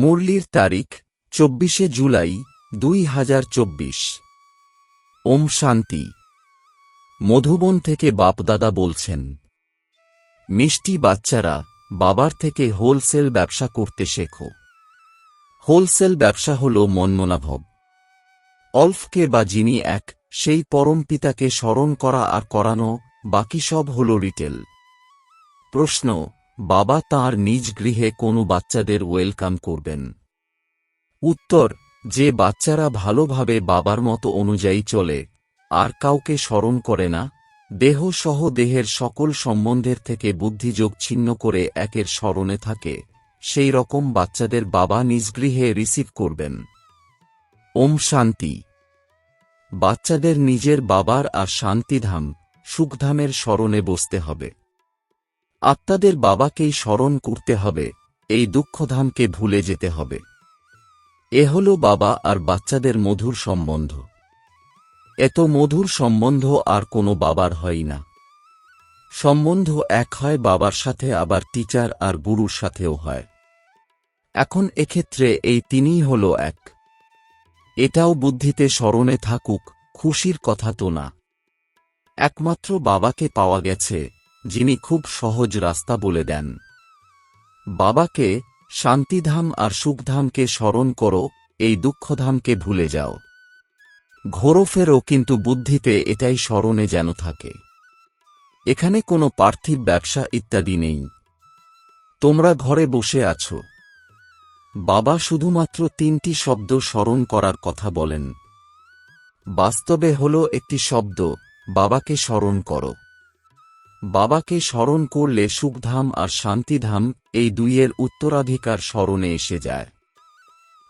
মুরলির তারিখ 24শে জুলাই 2024। ওম শান্তি। মধুবন থেকে বাপদাদা বলছেন, মিষ্টি বাচ্চারা, বাবার থেকে হোলসেল ব্যবসা করতে শেখো। হোলসেল ব্যবসা হল মনমনাভব। অল্ফকে বা যিনি এক, সেই পরম পিতাকে স্মরণ করা আর করানো, বাকি সব হল রিটেল। প্রশ্ন, বাবা তাঁর নিজ গৃহে কোনো বাচ্চাদের ওয়েলকাম করবেন? উত্তর, যে বাচ্চারা ভালোভাবে বাবার মতো অনুযায়ী চলে, আর কাউকে স্মরণ করে না, দেহ সহ দেহের সকল সম্বন্ধের থেকে বুদ্ধিযোগ ছিন্ন করে একের স্মরণে থাকে, সেই রকম বাচ্চাদের বাবা নিজ গৃহে রিসিভ করবেন। ওম শান্তি। বাচ্চাদের নিজের বাবার আর শান্তিধাম, সুখধামের স্মরণে বসতে হবে। আত্মাদের বাবাকেই স্মরণ করতে হবে, এই দুঃখধামকে ভুলে যেতে হবে। এ হল বাবা আর বাচ্চাদের মধুর সম্বন্ধ। এত মধুর সম্বন্ধ আর কোনো বাবার হয় না। সম্বন্ধ এক হয় বাবার সাথে, আবার টিচার আর গুরুর সাথেও হয়। এখন এক্ষেত্রে এই তিনিই হল এক। এটাও বুদ্ধিতে স্মরণে থাকুক, খুশির কথা তো না। একমাত্র বাবাকে পাওয়া গেছে, যিনি খুব সহজ রাস্তা বলে দেন। বাবাকে, শান্তিধাম আর সুখধামকে স্মরণ করো, এই দুঃখধামকে ভুলে যাও। ঘোরফেরও, কিন্তু বুদ্ধিতে এটাই স্মরণে যেন থাকে। এখানে কোনো পার্থিব ব্যবসা ইত্যাদি নেই। তোমরা ঘরে বসে আছো। বাবা শুধুমাত্র 3টি শব্দ স্মরণ করার কথা বলেন। বাস্তবে হল একটি শব্দ, বাবাকে স্মরণ করো। বাবাকে স্মরণ করলে সুখধাম আর শান্তিধাম, এই দুইয়ের উত্তরাধিকার স্মরণে এসে যায়।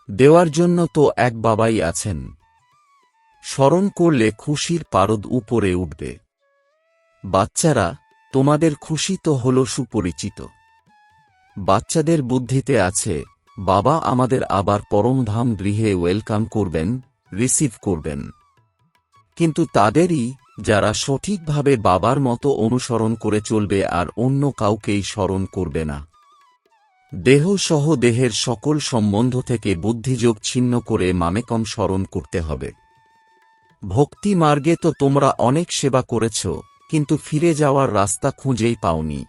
দেওয়ার জন্য তো এক বাবাই আছেন। স্মরণ করলে খুশির পারদ উপরে উঠবে। বাচ্চারা, তোমাদের খুশি তো হল সুপরিচিত। বাচ্চাদের বুদ্ধিতে আছে, বাবা আমাদের আবার পরমধাম গৃহে ওয়েলকাম করবেন, রিসিভ করবেন। কিন্তু তাদেরই, যারা সঠিকভাবে বাবার মতো অনুসরণ করে চলবে আর অন্য কাউকেই স্মরণ করবে না। দেহ সহ দেহের সকল সম্বন্ধ থেকে বুদ্ধিযোগ ছিন্ন করে মামেকম স্মরণ করতে হবে। ভক্তি মার্গে তো তোমরা অনেক সেবা করেছ, কিন্তু ফিরে যাওয়ার রাস্তা খুঁজেই পাওনি।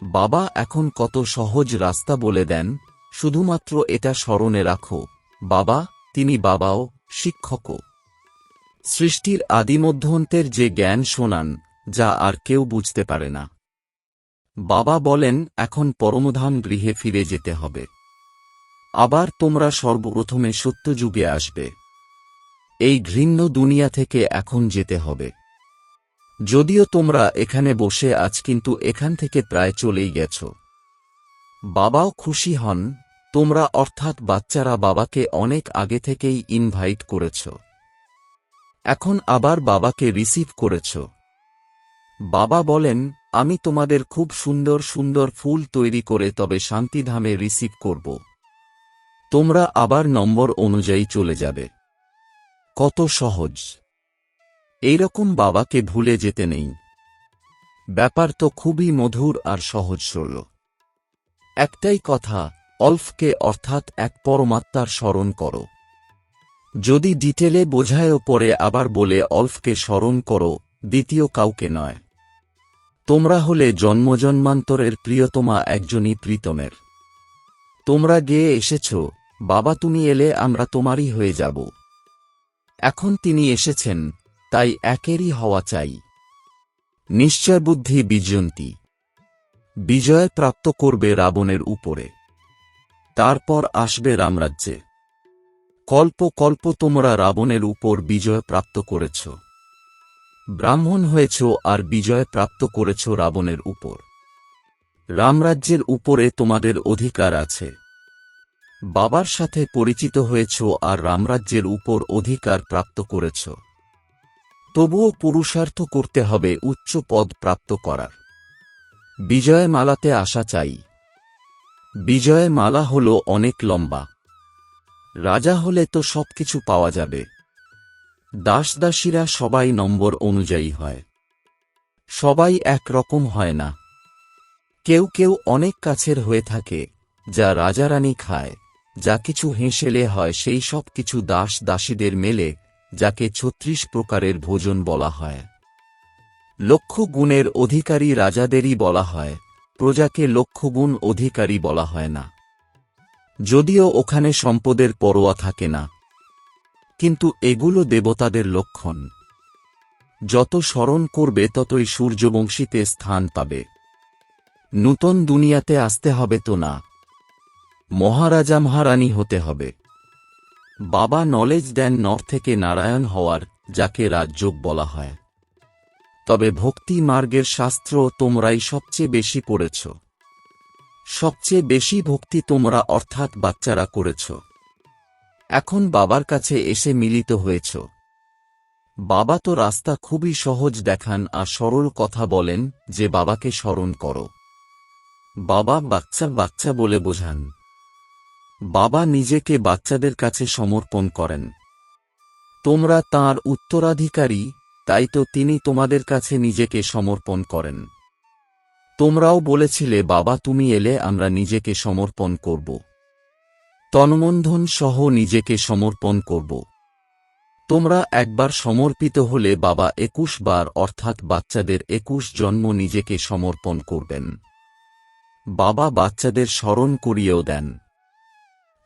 বাবা এখন কত সহজ রাস্তা বলে দেন, শুধুমাত্র এটা স্মরণে রাখো, বাবা, তিনি বাবাও, শিক্ষকও। সৃষ্টির আদিমধ্যন্তের যে জ্ঞান শোনান, যা আর কেউ বুঝতে পারে না। বাবা বলেন, এখন পরমধাম গৃহে ফিরে যেতে হবে। আবার তোমরা সর্বপ্রথমে সত্যযুগে আসবে। এই ঘৃণ্য দুনিয়া থেকে এখন যেতে হবে। যদিও তোমরা এখানে বসে আছ, কিন্তু এখান থেকে প্রায় চলেই গেছ। বাবাও খুশি হন, তোমরা অর্থাৎ বাচ্চারা বাবাকে অনেক আগে থেকেই ইনভাইট করেছ। এখন আবার বাবাকে রিসিভ করেছ। বাবা বলেন, আমি তোমাদের খুব সুন্দর সুন্দর ফুল তৈরি করে তবে শান্তিধামে রিসিভ করব। তোমরা আবার নম্বর অনুযায়ী চলে যাবে। কত সহজ! এইরকম বাবাকে ভুলে যেতে নেই। ব্যাপার তো খুবই মধুর আর সহজ সরল। একটাই কথা, অল্ফকে অর্থাৎ এক পরমাত্মার স্মরণ করো। যদি ডিটেলে বোঝায়ও পরে আবার বলে অল্ফকে স্মরণ করো, দ্বিতীয় কাউকে নয়। তোমরা হলে জন্মজন্মান্তরের প্রিয়তমা একজনই প্রীতমের। তোমরা গেয়ে এসেছ, বাবা তুমি এলে আমরা তোমারই হয়ে যাব। এখন তিনি এসেছেন, তাই একেরই হওয়া চাই। নিশ্চয় বুদ্ধি বিজয়ন্তী। বিজয় প্রাপ্ত করবে রাবণের উপরে। তারপর আসবে রামরাজ্যে। কল্প কল্প তোমরা রাবণের উপর বিজয় প্রাপ্ত করেছ। ব্রাহ্মণ হয়েছ আর বিজয় প্রাপ্ত করেছ রাবণের উপর। রামরাজ্যের উপরে তোমাদের অধিকার আছে। বাবার সাথে পরিচিত হয়েছ আর রামরাজ্যের উপর অধিকার প্রাপ্ত করেছ। তবুও পুরুষার্থ করতে হবে উচ্চ পদ প্রাপ্ত করার। বিজয় মালাতে আসা চাই। বিজয় মালা হল অনেক লম্বা। রাজা হলে তো সবকিছু পাওয়া যাবে। দাসদাসীরা সবাই নম্বর অনুযায়ী হয়। সবাই একরকম হয় না। কেউ কেউ অনেক কাছের হয়ে থাকে, যা রাজারানী খায়, যা কিছু হেঁসেলে হয় সেই সব কিছু দাস দাসীদের মেলে, যাকে ৩৬ প্রকারের ভোজন বলা হয়। লক্ষ গুণের অধিকারী রাজাদেরই বলা হয়, প্রজাকে লক্ষগুণ অধিকারী বলা হয় না। যদিও ওখানে সম্পদের পরোয়া থাকে না, কিন্তু এগুলো দেবতাদের লক্ষণ। যত স্মরণ করবে ততই সূর্যবংশীতে স্থান পাবে। নূতন দুনিয়াতে আসতে হবে তো না, মহারাজা মহারানী হতে হবে। বাবা নলেজ দেন নর থেকে নারায়ণ হওয়ার, যাকে রাজযোগ বলা হয়। তবে ভক্তি মার্গের শাস্ত্র তোমরাই সবচেয়ে বেশি পড়েছ। সবচেয়ে বেশি ভক্তি তোমরা অর্থাৎ বাচ্চারা করেছ। এখন বাবার কাছে এসে মিলিত হয়েছ। বাবা তো রাস্তা খুবই সহজ দেখান আর সরল কথা বলেন যে বাবাকে স্মরণ করো। বাবা বাচ্চা বাচ্চা বলে বোঝান। বাবা নিজেকে বাচ্চাদের কাছে সমর্পণ করেন। তোমরা তাঁর উত্তরাধিকারী, তাই তো তিনি তোমাদের কাছে নিজেকে সমর্পণ করেন। তোমরাও বলেছিলে বাবা তুমি এলে আমরা নিজেকে সমর্পণ করব, তন্মন্ধন সহ নিজেকে সমর্পণ করব। তোমরা একবার সমর্পিত হলে বাবা ২১ বার অর্থাৎ বাচ্চাদের ২১ জন্ম নিজেকে সমর্পণ করবেন। বাবা বাচ্চাদের স্মরণ করিয়েও দেন।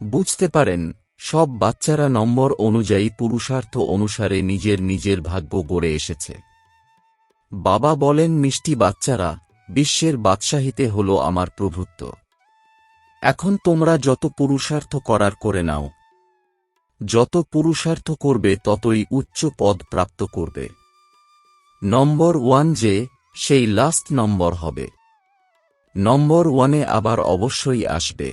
বুঝতে পারেন, সব বাচ্চারা নম্বর অনুযায়ী পুরুষার্থ অনুসারে নিজের নিজের ভাগ্য গড়ে এসেছে। বাবা বলেন মিষ্টি বাচ্চারা, বিশ্বের বাদশাহিতে হল আমার প্রভুত্ব। এখন তোমরা যত পুরুষার্থ করার করে নাও। যত পুরুষার্থ করবে ততই উচ্চ পদ প্রাপ্ত করবে। নম্বর 1 যে, সেই লাস্ট নম্বর হবে। নম্বর 1-এ আবার অবশ্যই আসবে।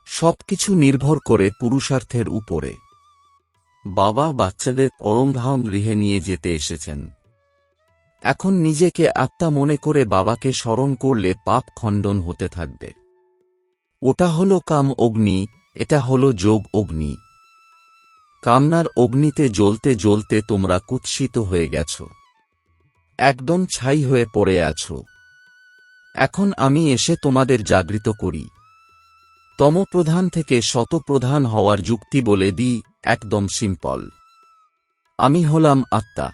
সবকিছু নির্ভর করে পুরুষার্থের উপরে। বাবা বাচ্চাদের পরমধাম গৃহে নিয়ে যেতে এসেছেন। এখন নিজেকে আত্মা মনে করে বাবাকে স্মরণ করলে পাপ খণ্ডন হতে থাকবে। ওটা হলো কাম অগ্নি, এটা হলো যোগ অগ্নি। কামনার অগ্নিতে জ্বলতে জ্বলতে তোমরা কুৎসিত হয়ে গেছ, একদম ছাই হয়ে পড়ে আছো। এখন আমি এসে তোমাদের জাগৃত করি। তমপ্রধান থেকে শতপ্রধান হওয়ার যুক্তি বলে দিই, একদম সিম্পল। আমি হলাম আত্মা।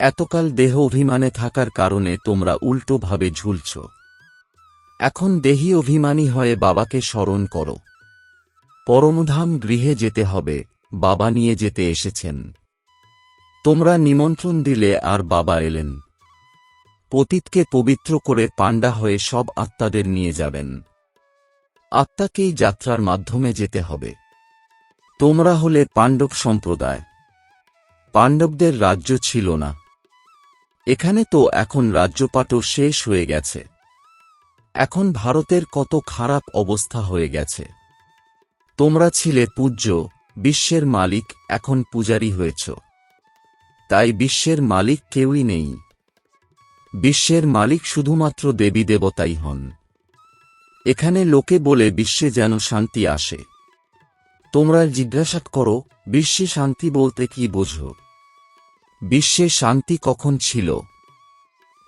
এতকাল দেহ অভিমানে থাকার কারণে তোমরা উল্টোভাবে ঝুলছ। এখন দেহী অভিমানী হয়ে বাবাকে স্মরণ করো। পরমধাম গৃহে যেতে হবে, বাবা নিয়ে যেতে এসেছেন। তোমরা নিমন্ত্রণ দিলে আর বাবা এলেন। পতিতকে পবিত্র করে পাণ্ডা হয়ে সব আত্মাদের নিয়ে যাবেন। আত্মাকেই যাত্রার মাধ্যমে যেতে হবে। তোমরা হলে পাণ্ডব সম্প্রদায়। পাণ্ডবদের রাজ্য ছিল না। এখানে তো এখন রাজ্যপাটও শেষ হয়ে গেছে। এখন ভারতের কত খারাপ অবস্থা হয়ে গেছে। তোমরা ছিলে পূজ্য, বিশ্বের মালিক, এখন পূজারী হয়েছ। তাই বিশ্বের মালিক কেউই নেই। বিশ্বের মালিক শুধুমাত্র দেবী দেবতাই হন। এখানে লোকে বলে বিশ্বে যেন শান্তি আসে। তোমরা জিজ্ঞাসা করো, বিশ্বে শান্তি বলতে কি বোঝো? বিশ্বে শান্তি কখন ছিল?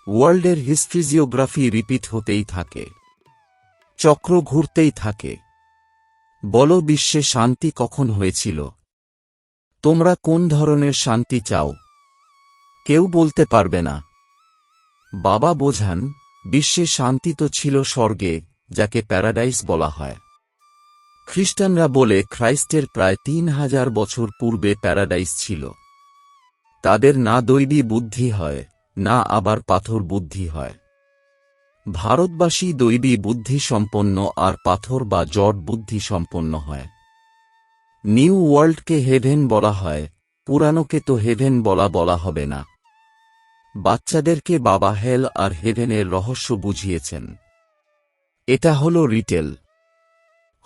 ওয়ার্ল্ডের হিস্ট্রিজিওগ্রাফি রিপিট হতেই থাকে, চক্র ঘুরতেই থাকে। বলো বিশ্বে শান্তি কখন হয়েছিল? তোমরা কোন ধরনের শান্তি চাও? কেউ বলতে পারবে না। বাবা বোঝান, বিশ্বে শান্তি তো ছিল স্বর্গে, যাকে প্যারাডাইস বলা হয়। খ্রিস্টানরা বলে খ্রাইস্টের প্রায় ৩,০০০ বছর পূর্বে প্যারাডাইস ছিল। তাদের না দৈবী বুদ্ধি হয়, না আবার পাথর বুদ্ধি হয়। ভারতবাসী দৈবী বুদ্ধি সম্পন্ন আর পাথর বা জড় বুদ্ধি সম্পন্ন হয়। নিউ ওয়ার্ল্ডকে হেভেন বলা হয়, পুরানোকে তো হেভেন বলা হবে না। বাচ্চাদেরকে বাবা হেল আর হেভেনের রহস্য বুঝিয়েছেন। এটা হলো রিটেল।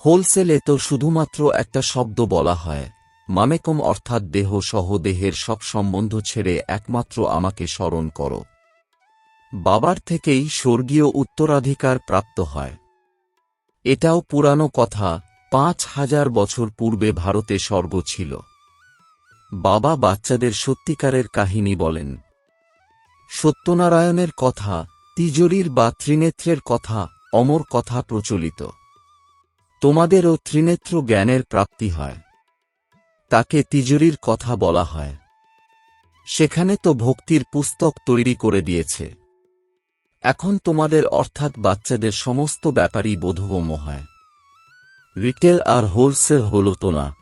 হোলসেলে তো শুধুমাত্র একটা শব্দ বলা হয়, মামেকম, অর্থাৎ দেহ সহ দেহের সব সম্বন্ধ ছেড়ে একমাত্র আমাকে স্মরণ করো। বাবার থেকেই স্বর্গীয় উত্তরাধিকার প্রাপ্ত হয়। এটাও পুরানো কথা, ৫,০০০ বছর পূর্বে ভারতে স্বর্গ ছিল। বাবা বাচ্চাদের সত্যিকারের কাহিনী বলেন। সত্যনারায়ণের কথা, তিজোরির বা ত্রিনেত্রের কথা, অমর কথা প্রচলিত। তোমাদেরও ত্রিনেত্র জ্ঞানের প্রাপ্তি হয়। তাকে তিজুরির কথা বলা হয়। সেখানে তো ভক্তির পুস্তক তৈরি করে দিয়েছে। এখন তোমাদের অর্থাৎ বাচ্চাদের সমস্ত ব্যাপারই বোধগম্য হয়। রিটেল আর হোলসেল হল তো না।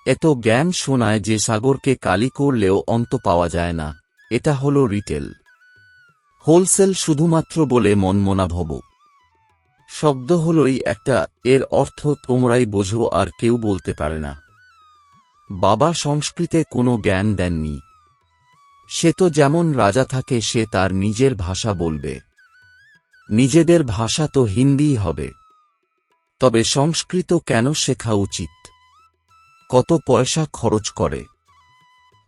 এত জ্ঞান শোনায় যে সাগরকে কালি করলেও অন্ত পাওয়া যায় না, এটা হল রিটেল। হোলসেল শুধুমাত্র বলে মনমনা ভব। শব্দ হলই একটা, এর অর্থ তোমরাই বোঝো আর কেউ বলতে পারে না। বাবা সংস্কৃতে কোনো জ্ঞান দেননি। সে তো যেমন রাজা থাকে সে তার নিজের ভাষা বলবে। নিজেদের ভাষা তো হিন্দিই হবে। তবে সংস্কৃত কেন শেখা উচিত? কত পয়সা খরচ করে।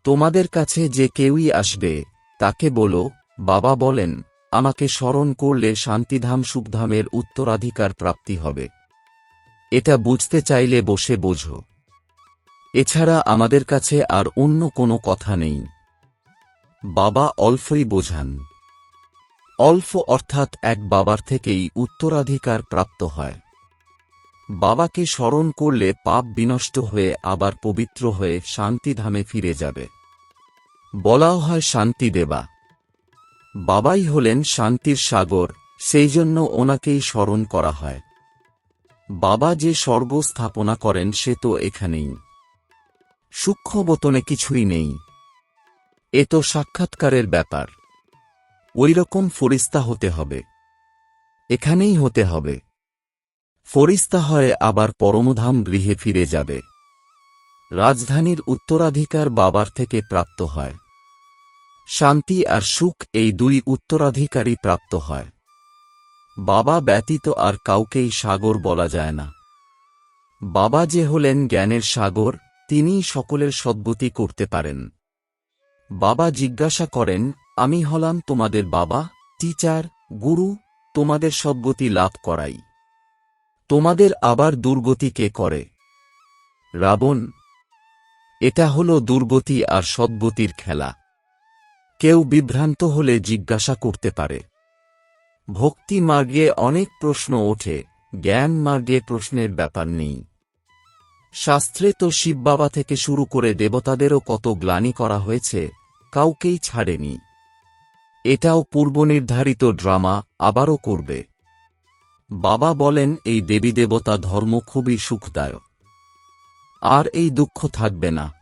তোমাদের কাছে যে কেউই আসবে তাকে বলো, বাবা বলেন আমাকে স্মরণ করলে শান্তিধাম সুখধামের উত্তরাধিকার প্রাপ্তি হবে। এটা বুঝতে চাইলে বসে বোঝো। এছাড়া আমাদের কাছে আর অন্য কোনো কথা নেই। বাবা অল্পই বোঝান। অল্প অর্থাৎ এক বাবার থেকেই উত্তরাধিকার প্রাপ্ত হয়। বাবাকে স্মরণ করলে পাপ বিনষ্ট হয়ে আবার পবিত্র হয়ে শান্তিধামে ফিরে যাবে। বলাও হয় শান্তি দেবা। বাবাই হলেন শান্তির সাগর, সেই জন্য ওনাকেই স্মরণ করা হয়। বাবা যে স্বর্গ স্থাপনা করেন সে তো এখানেই। সূক্ষ্মবতনে কিছুই নেই। এ তো সাক্ষাৎকারের ব্যাপার। ওইরকম ফরিস্তা হতে হবে। এখানেই হতে হবে। ফরিস্তা হয়ে আবার পরমধাম গৃহে ফিরে যাবে। রাজধানীর উত্তরাধিকার বাবার থেকে প্রাপ্ত হয়। শান্তি আর সুখ এই দুই উত্তরাধিকারই প্রাপ্ত হয়। বাবা ব্যতীত আর কাউকেই সাগর বলা যায় না। বাবা যে হলেন জ্ঞানের সাগর, তিনিই সকলের সদ্গতি করতে পারেন। বাবা জিজ্ঞাসা করেন, আমি হলাম তোমাদের বাবা, টিচার, গুরু, তোমাদের সদ্গতি লাভ করাই। তোমাদের আবার দুর্গতি কে করে? রাবণ। এটা হল দুর্গতি আর সদ্গতির খেলা। কেউ বিভ্রান্ত হলে জিজ্ঞাসা করতে পারে। ভক্তি মার্গে অনেক প্রশ্ন ওঠে, জ্ঞান মার্গে প্রশ্নের ব্যাপার নেই। শাস্ত্রে তো শিব বাবা থেকে শুরু করে দেবতাদেরও কত গ্লানি করা হয়েছে, কাউকেই ছাড়েনি। এটাও পূর্বনির্ধারিত ড্রামা, আবারও করবে। বাবা বলেন এই দেবী দেবতা ধর্ম খুবই সুখদায়ক। আর এই দুঃখ থাকবে না।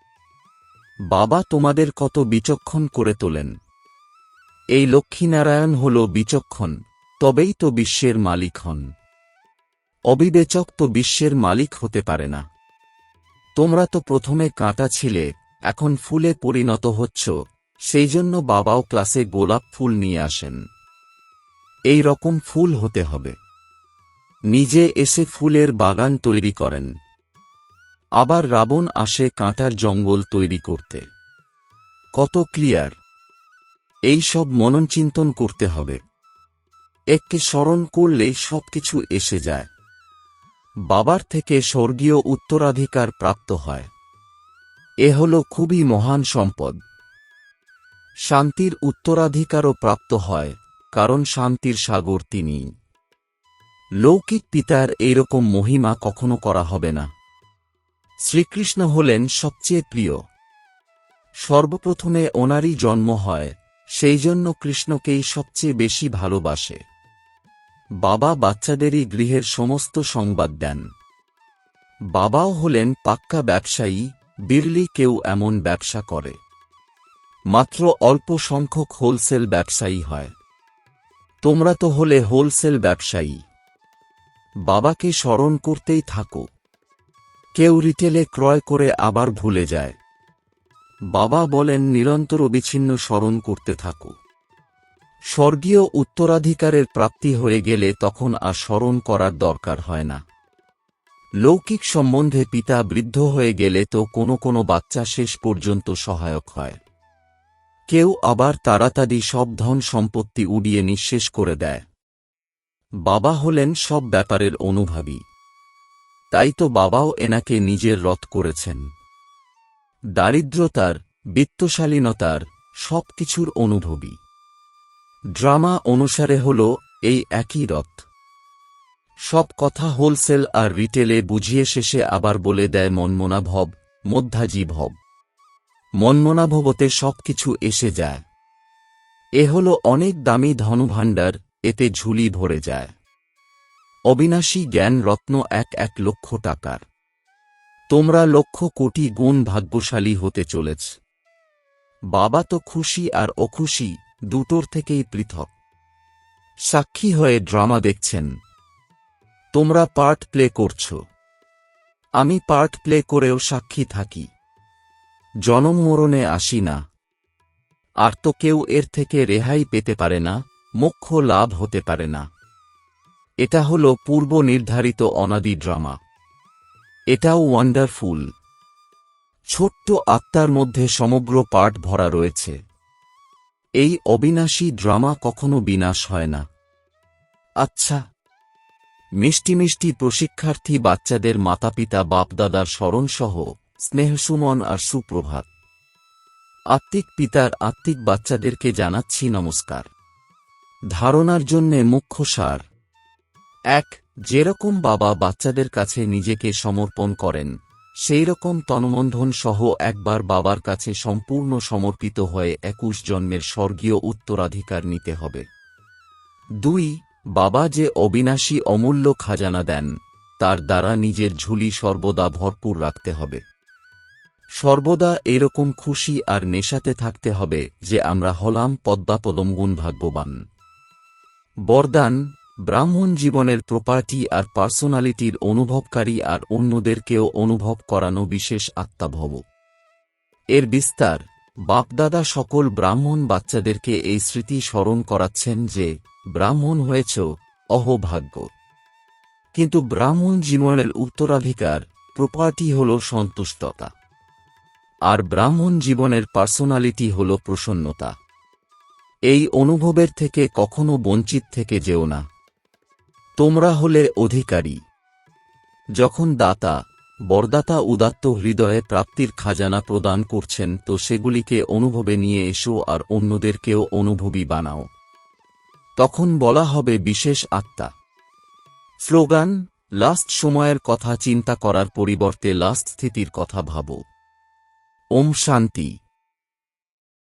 বাবা তোমাদের কত বিচক্ষণ করে তোলেন। এই লক্ষ্মীনারায়ণ হল বিচক্ষণ, তবেই তো বিশ্বের মালিক হন। অবিবেচক তো বিশ্বের মালিক হতে পারে না। তোমরা তো প্রথমে কাঁটা ছিলে, এখন ফুলে পরিণত হচ্ছ, সেই জন্য বাবাও ক্লাসে গোলাপ ফুল নিয়ে আসেন। এই রকম ফুল হতে হবে। নিজে এসে ফুলের বাগান তৈরি করেন। আবার রাবণ আসে কাঁটার জঙ্গল তৈরি করতে। কত ক্লিয়ার! এই সব মনন চিন্তন করতে হবে। একে স্মরণ করলেই সবকিছু এসে যায়। বাবার থেকে স্বর্গীয় উত্তরাধিকার প্রাপ্ত হয়। এ হল খুবই মহান সম্পদ। শান্তির উত্তরাধিকারও প্রাপ্ত হয়, কারণ শান্তির সাগর তিনিই। লৌকিক পিতার এইরকম মহিমা কখনো করা হবে না। শ্রীকৃষ্ণ হলেন সবচেয়ে প্রিয়। সর্বপ্রথমে ওনারই জন্ম হয়, সেই জন্য কৃষ্ণকেই সবচেয়ে বেশি ভালোবাসে। বাবা বাচ্চাদেরই গৃহের সমস্ত সংবাদ দেন। বাবাও হলেন পাক্কা ব্যবসায়ী, বিরলি কেউ এমন ব্যবসা করে। মাত্র অল্প সংখ্যক হোলসেল ব্যবসায়ী হয়। তোমরা তো হলে হোলসেল ব্যবসায়ী। বাবাকে স্মরণ করতেই থাকো। কেউ রিটেলে ক্রয় করে আবার ভুলে যায়। বাবা বলেন নিরন্তর অবিচ্ছিন্ন স্মরণ করতে থাকো। স্বর্গীয় উত্তরাধিকারের প্রাপ্তি হয়ে গেলে তখন আর স্মরণ করার দরকার হয় না। লৌকিক সম্বন্ধে পিতা বৃদ্ধ হয়ে গেলে তো কোনো কোনো বাচ্চা শেষ পর্যন্ত সহায়ক হয়। কেউ আবার তাড়াতাড়ি সব ধন সম্পত্তি উড়িয়ে নিঃশেষ করে দেয়। বাবা হলেন সব ব্যাপারের অনুভবী। তাই তো বাবাও এনাকে নিজের রথ করেছেন। দারিদ্রতার, বিত্তশালীনতার, সবকিছুর অনুভবী। ড্রামা অনুসারে হল এই একই রথ। সব কথা হোলসেল আর রিটেলে বুঝিয়ে শেষে আবার বলে দেয় মন্মনাভব, মধ্যাজীভব। মন্মনাভবতে সবকিছু এসে যায়। এ হল অনেক দামি ধনভাণ্ডার, এতে ঝুলি ভরে যায়। অবিনাশী জ্ঞান রত্ন ১ লক্ষ টাকার। তোমরা লক্ষ কোটি গুণ ভাগ্যশালী হতে চলেছ। বাবা তো খুশি আর অখুশি দুটোর থেকেই পৃথক। সাক্ষী হয়ে ড্রামা দেখছেন। তোমরা পার্ট প্লে করছ। আমি পার্ট প্লে করেও সাক্ষী থাকি। জনম মরণে আসি না। আর তো কেউ এর থেকে রেহাই পেতে পারে না, মোক্ষ লাভ হতে পারে না। এটা হল পূর্ব নির্ধারিত অনাদি ড্রামা। এটাও ওয়ান্ডারফুল। ছোট্ট আত্মার মধ্যে সমগ্র পার্ট ভরা রয়েছে। এই অবিনাশী ড্রামা কখনো বিনাশ হয় না। আচ্ছা, মিষ্টি মিষ্টি প্রশিক্ষার্থী বাচ্চাদের মাতাপিতা বাপদাদার স্মরণসহ স্নেহসুমন আর সুপ্রভাত। আত্মিক পিতার আত্মিক বাচ্চাদেরকে জানাচ্ছি নমস্কার। ধারণার জন্যে মুখ্য সার। ১. যেরকম বাবা বাচ্চাদের কাছে নিজেকে সমর্পণ করেন, সেই রকম তনমন্ধন সহ একবার বাবার কাছে সম্পূর্ণ সমর্পিত হয়ে ২১ জন্মের স্বর্গীয় উত্তরাধিকার নিতে হবে। ২. বাবা যে অবিনাশী অমূল্য খাজানা দেন, তার দ্বারা নিজের ঝুলি সর্বদা ভরপুর রাখতে হবে। সর্বদা এরকম খুশি আর নেশাতে থাকতে হবে যে আমরা হলাম পদ্মাপদমগুণ ভাগ্যবান। বরদান: ব্রাহ্মণ জীবনের প্রপার্টি আর পার্সোনালিটির অনুভবকারী আর অন্যদেরকেও অনুভব করানো বিশেষ আত্মা ভব। এর বিস্তার: বাপদাদা সকল ব্রাহ্মণ বাচ্চাদেরকে এই স্মৃতি স্মরণ করাচ্ছেন যে ব্রাহ্মণ হয়েছ, অহোভাগ্য। কিন্তু ব্রাহ্মণ জীবনের উত্তরাধিকার প্রপার্টি হল সন্তুষ্টতা, আর ব্রাহ্মণ জীবনের পার্সোনালিটি হল প্রসন্নতা। এই অনুভবের থেকে কখনো বঞ্চিত থেকে যেও না। তোমরা হলে অধিকারী। যখন দাতা, বরদাতা উদাত্ত হৃদয়ে প্রাপ্তির খাজানা প্রদান করছেন, তো সেগুলিকে অনুভবে নিয়ে এসো আর অন্যদেরকেও অনুভবী বানাও। তখন বলা হবে বিশেষ আত্মা। স্লোগান: লাস্ট সময়ের কথা চিন্তা করার পরিবর্তে লাস্ট স্থিতির কথা ভাবো। ওম শান্তি।